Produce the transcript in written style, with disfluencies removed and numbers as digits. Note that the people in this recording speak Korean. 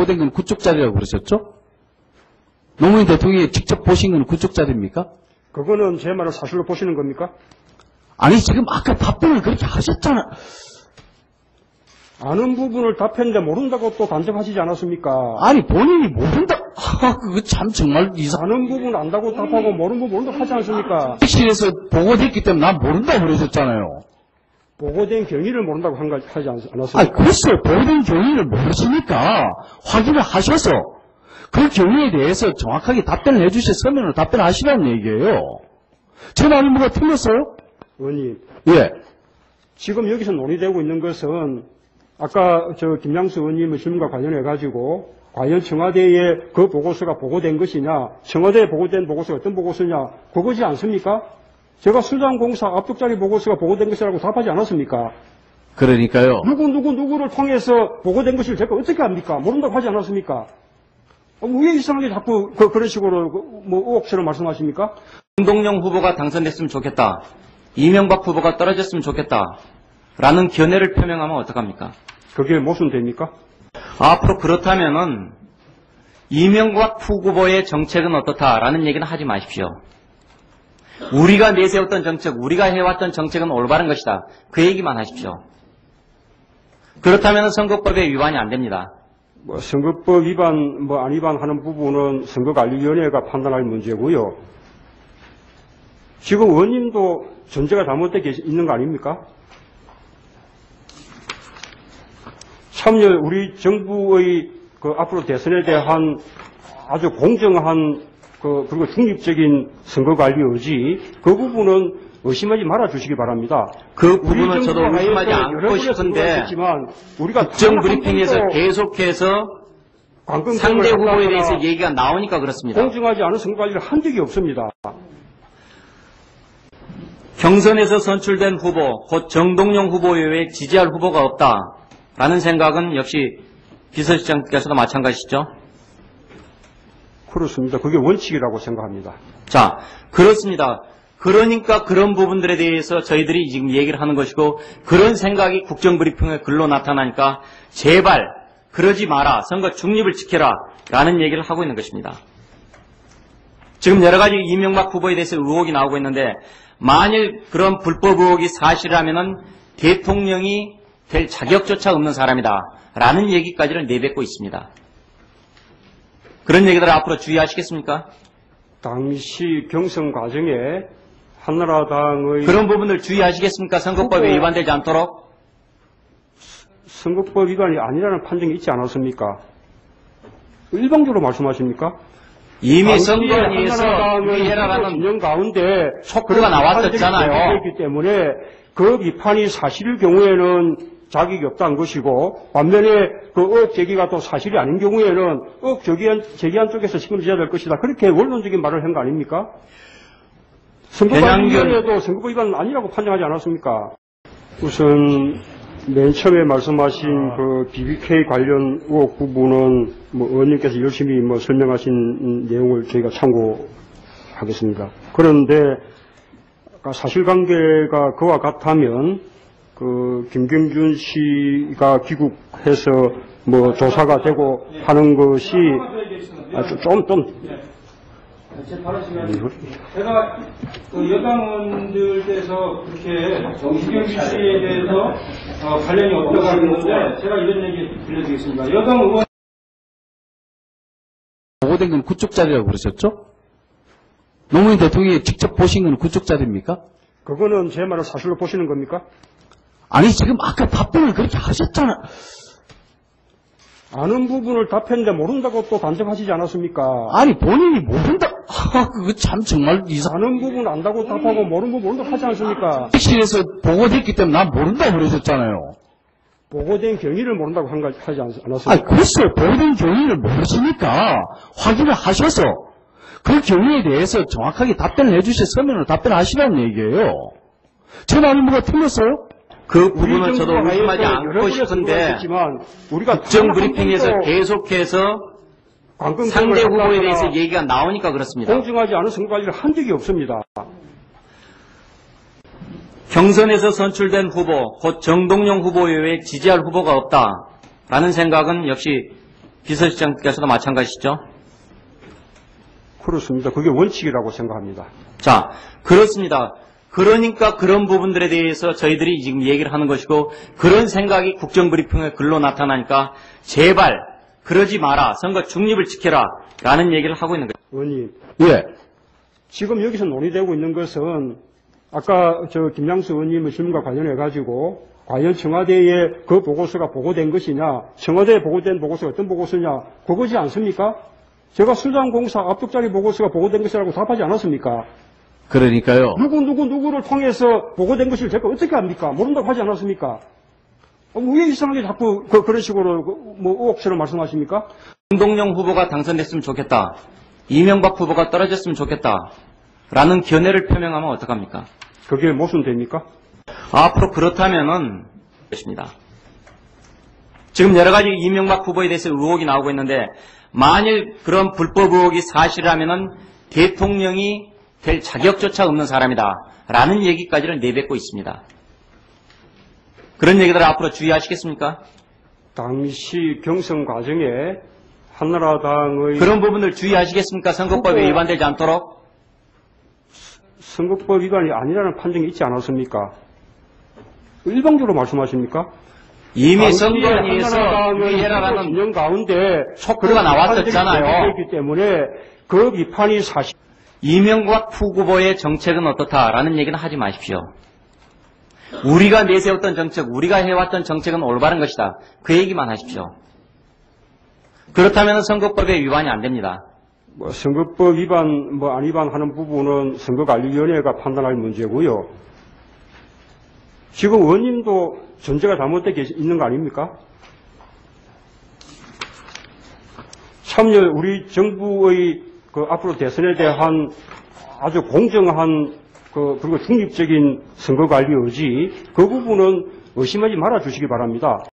보고된 건 그쪽 자리라고 그러셨죠? 노무현 대통령이 직접 보신 건 그쪽 자리입니까? 그거는 제 말을 사실로 보시는 겁니까? 아니 지금 아까 답변을 그렇게 하셨잖아. 아는 부분을 답했는데 모른다고 또 단정하시지 않았습니까? 아니 본인이 모른다. 그거 참 정말 아는 부분 안다고 답하고 모르는 부분 모른다고 하지 않습니까? 실에서 보고됐기 때문에 난 모른다고 그러셨잖아요. 보고된 경위를 모른다고 하지 않았습니까? 아니 글쎄요. 보고된 경위를 모르시니까 확인을 하셔서 그 경위에 대해서 정확하게 답변을 해주셔 서면으로 답변하시라는 얘기예요. 제 말이 뭐가 틀렸어요? 의원님, 예. 지금 여기서 논의되고 있는 것은 아까 김양수 의원님의 질문과 관련해 가지고 과연 청와대에 그 보고서가 보고된 것이냐, 청와대에 보고된 보고서가 어떤 보고서냐, 그거지 않습니까? 제가 수장공사 압축자리 보고서가 보고된 것이라고 답하지 않았습니까? 그러니까요. 누구를 통해서 보고된 것을 제가 어떻게 합니까? 모른다고 하지 않았습니까? 왜 이상하게 자꾸 그런 식으로 뭐 의혹처럼 말씀하십니까? 정동영 후보가 당선됐으면 좋겠다. 이명박 후보가 떨어졌으면 좋겠다. 라는 견해를 표명하면 어떡합니까? 그게 모순됩니까? 앞으로 그렇다면은 이명박 후보의 정책은 어떻다라는 얘기는 하지 마십시오. 우리가 내세웠던 정책, 우리가 해왔던 정책은 올바른 것이다. 그 얘기만 하십시오. 그렇다면 선거법에 위반이 안 됩니다. 선거법 위반, 안 위반하는 부분은 선거관리위원회가 판단할 문제고요. 지금 의원님도 전제가 잘못되어 있는 거 아닙니까? 참여, 우리 정부의 앞으로 대선에 대한 아주 공정한 그리고 중립적인 선거관리 의지, 그 부분은 의심하지 말아 주시기 바랍니다. 그 부분은 저도 의심하지 않고 싶은데 국정 브리핑에서 계속해서 상대 후보에 대해서 얘기가 나오니까 그렇습니다. 공정하지 않은 선거관리를 한 적이 없습니다. 경선에서 선출된 후보, 곧 정동영 후보 외에 지지할 후보가 없다라는 생각은 역시 비서실장께서도 마찬가지시죠? 그렇습니다. 그게 원칙이라고 생각합니다. 자, 그렇습니다. 그러니까 그런 부분들에 대해서 저희들이 지금 얘기를 하는 것이고, 그런 생각이 국정브리핑의 글로 나타나니까 제발 그러지 마라, 선거 중립을 지켜라 라는 얘기를 하고 있는 것입니다. 지금 여러 가지 이명박 후보에 대해서 의혹이 나오고 있는데, 만일 그런 불법 의혹이 사실이라면은 대통령이 될 자격조차 없는 사람이다 라는 얘기까지를 내뱉고 있습니다. 그런 얘기들을 앞으로 주의하시겠습니까? 당시 경선 과정에 한나라당의 그런 부분을 주의하시겠습니까? 선거법에 위반되지 않도록? 선거법 위반이 아니라는 판정이 있지 않았습니까? 일방적으로 말씀하십니까? 이미 선거위에서 유의해라라는 진영 가운데 촉구가 나왔었잖아요. 그렇기 때문에 그 비판이 사실일 경우에는 자격이 없다는 것이고, 반면에 그 의혹 제기가 또 사실이 아닌 경우에는 의혹 제기한 쪽에서 책임져야 될 것이다. 그렇게 원론적인 말을 한 거 아닙니까? 선거관리위원회도 선거법 위반은 아니라고 판정하지 않았습니까? 우선 맨 처음에 말씀하신 그 BBK 관련 의혹 부분은 의원님께서 열심히 설명하신 내용을 저희가 참고하겠습니다. 그런데 사실관계가 그와 같다면 김경준 씨가 귀국해서 조사가 되고 하는 것이 제가 여당원들께서 그렇게 김경준 씨에 대해서 관련이 없다고 하는데 제가 이런 얘기 들려드리겠습니다. 여당 의원 보고된 건 그쪽 자리라고 그러셨죠? 노무현 대통령이 직접 보신 건 그쪽 자리입니까? 그거는 제 말을 사실로 보시는 겁니까? 아니 지금 아까 답변을 그렇게 하셨잖아. 아는 부분을 답했는데 모른다고 또 단정하시지 않았습니까? 아니 본인이 모른다. 그거 참 정말 아는 부분 안다고 답하고 모르는 부분 모른다고 하지 않습니까? 실에서 보고됐기 때문에 난 모른다고 그러셨잖아요. 보고된 경위를 모른다고 하지 않았습니까? 아니 글쎄요. 보고된 경위를 모르시니까 확인을 하셔서 그 경위에 대해서 정확하게 답변을 해주셔 서면으로 답변하시라는 얘기예요. 제 말이 뭐가 틀렸어요? 그 부분은 저도 의심하지 않고 싶은데 국정 브리핑에서 계속해서 상대 후보에 대해서 얘기가 나오니까 그렇습니다. 공정하지 않은 선거관리를 한 적이 없습니다. 경선에서 선출된 후보, 곧 정동영 후보 외에 지지할 후보가 없다라는 생각은 역시 비서실장께서도 마찬가지시죠? 그렇습니다. 그게 원칙이라고 생각합니다. 자, 그렇습니다. 그러니까 그런 부분들에 대해서 저희들이 지금 얘기를 하는 것이고, 그런 생각이 국정브리핑의 글로 나타나니까 제발 그러지 마라, 선거 중립을 지켜라 라는 얘기를 하고 있는 거예요. 의원님, 예. 지금 여기서 논의되고 있는 것은 아까 김양수 의원님의 질문과 관련해 가지고 과연 청와대에 그 보고서가 보고된 것이냐, 청와대에 보고된 보고서가 어떤 보고서냐, 그거지 않습니까? 제가 수장공사 압축자리 보고서가 보고된 것이라고 답하지 않았습니까? 그러니까요. 누구를 통해서 보고된 것을 제가 어떻게 합니까? 모른다고 하지 않았습니까? 왜 이상하게 자꾸 그런 식으로 의혹처럼 말씀하십니까? 김동영 후보가 당선됐으면 좋겠다. 이명박 후보가 떨어졌으면 좋겠다. 라는 견해를 표명하면 어떡합니까? 그게 모순됩니까? 앞으로 그렇다면은 것입니다. 지금 여러 가지 이명박 후보에 대해서 의혹이 나오고 있는데, 만일 그런 불법 의혹이 사실이라면은 대통령이 될 자격조차 없는 사람이다 라는 얘기까지를 내뱉고 있습니다. 그런 얘기들 앞으로 주의하시겠습니까? 당시 경선 과정에 한나라당의 그런 부분들 주의하시겠습니까? 선거법에 위반되지 않도록. 선거법 위반이 아니라는 판정이 있지 않았습니까? 일방적으로 말씀하십니까? 이미 선거에서 위해라라는 진영 가운데 촉구가 나왔었잖아요. 기 때문에 그 비판이 사실. 이명박 후보의 정책은 어떻다라는 얘기는 하지 마십시오. 우리가 내세웠던 정책, 우리가 해왔던 정책은 올바른 것이다. 그 얘기만 하십시오. 그렇다면 선거법에 위반이 안 됩니다. 선거법 위반, 안 위반하는 부분은 선거관리위원회가 판단할 문제고요. 지금 의원님도 전제가 잘못되어 있는 거 아닙니까? 참여, 우리 정부의 앞으로 대선에 대한 아주 공정한 그리고 중립적인 선거관리 의지, 그 부분은 의심하지 말아 주시기 바랍니다.